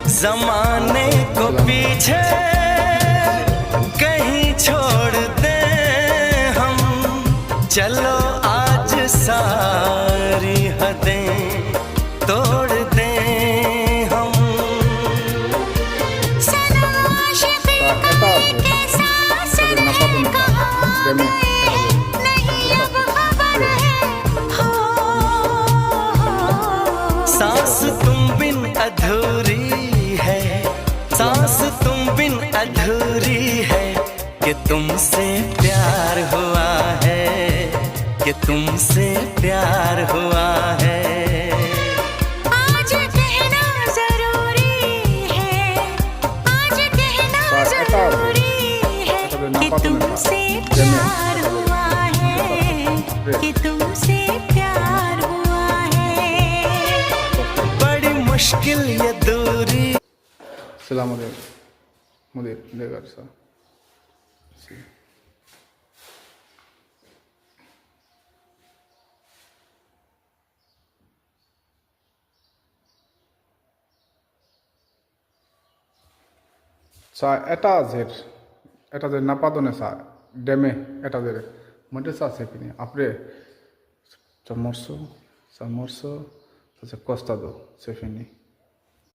जमाने को पीछे कहीं छोड़ दें हम, चलो आज सारी हदें तोड़ दें हम। सांस तुम बिन अधूरी है, सांस तुम बिन अधूरी है, कि तुमसे प्यार हुआ है, कि तुमसे प्यार हुआ है। आज कहना जरूरी है, आज कहना जरूरी है, कि तुमसे प्यार हुआ है, कि तुमसे प्यार हुआ है। बड़ी मुश्किल ये दूरी। अस्सलाम वालेकुम मुदीर लेकर सा sa eta zer napadone sa deme eta zer monte sa sepini apre chamorso sa morso sa costa do sefini